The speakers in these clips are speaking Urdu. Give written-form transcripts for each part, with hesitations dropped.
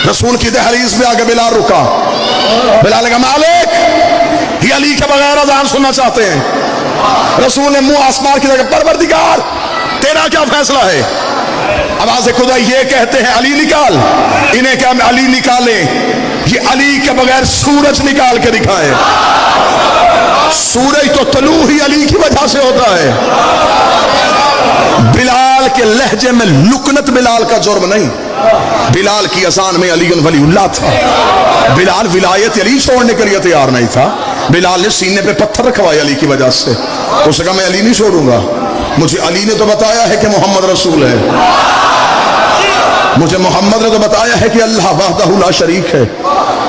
رسول کی دہلیز پہ آگے بلال رکا. بلال نے کہا مالک یہ علی کے بغیر اذان سننا چاہتے ہیں. رسول نے منہ آسمان کی طرف پروردگار تیرا کیا فیصلہ ہے؟ آواز خدا یہ کہتے ہیں علی نکال. انہیں کیا علی نکالیں؟ یہ علی کے بغیر سورج نکال کے دکھائے. سورج تو طلوع ہی علی کی وجہ سے ہوتا ہے. بلال کے لہجے میں لکنت بلال کا جرم نہیں. بلال کی اذان میں علی ولی اللہ تھا. بلال ولایت علی چھوڑنے کے لیے تیار نہیں تھا. بلال نے سینے پہ پتھر رکھوائے علی کی وجہ سے. اس نے کہا میں علی نہیں چھوڑوں گا. مجھے علی نے تو بتایا ہے کہ محمد رسول ہے. مجھے محمد نے تو بتایا ہے کہ اللہ وحدہ لا شریک ہے.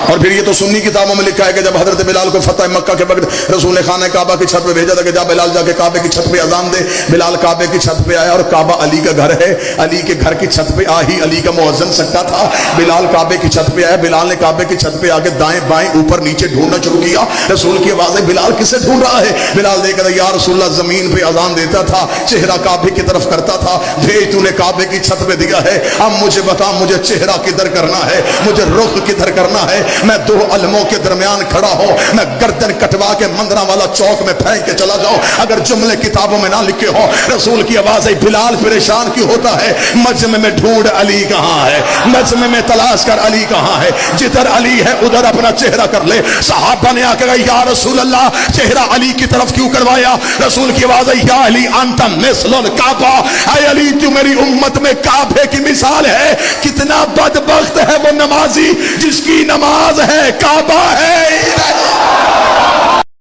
اور پھر یہ تو سنی کتابوں میں لکھا ہے کہ جب حضرت بلال کو فتح مکہ کے وقت رسول نے خانہ کعبہ کی چھت پہ بھیجا تھا کہ جا بلال جا کے کعبے کی چھت پہ اذان دے. بلال کعبے کی چھت پہ آیا اور کعبہ علی کا گھر ہے. علی کے گھر کی چھت پہ آ ہی علی کا مؤذن سکتا تھا. بلال کعبے کی چھت پہ آیا. بلال نے کعبے کی چھت پہ آ کے دائیں بائیں اوپر نیچے ڈھونڈنا شروع کیا. رسول کی آواز ہے بلال کسے ڈھونڈ رہا ہے؟ بلال دیکھ رہا یا رسول اللہ زمین پہ اذان دیتا تھا, چہرہ کعبے کی طرف کرتا تھا. بھیج تو نے کعبے کی چھت پہ دیا ہے. اب مجھے بتا مجھے چہرہ کدھر کرنا ہے, مجھے رخ کدھر کرنا ہے. میں دو علموں کے درمیان کھڑا ہو, میں گردن کٹوا کے مندرہ والا چوک میں پھینک کے چلا جاؤں اگر جملے کتابوں میں نہ لکھے ہو. رسول کی آواز ہے بلال پریشان کیوں ہوتا ہے؟ مجمع میں ڈھونڈ علی کہاں ہے, مجمع میں تلاش کر علی کہاں ہے. جدھر علی ہے ادھر اپنا چہرہ کر لے. صحابہ نے آ کے کہا یا رسول اللہ چہرہ علی کی طرف کیوں کروایا؟ رسول کی آواز ہے یا علی انت مثل الکعبہ, اے علی تو میری امت میں کعبے کی مثال ہے. کتنا بدبخت ہے وہ نمازی جس کی نماز ہے کعبہ ہے.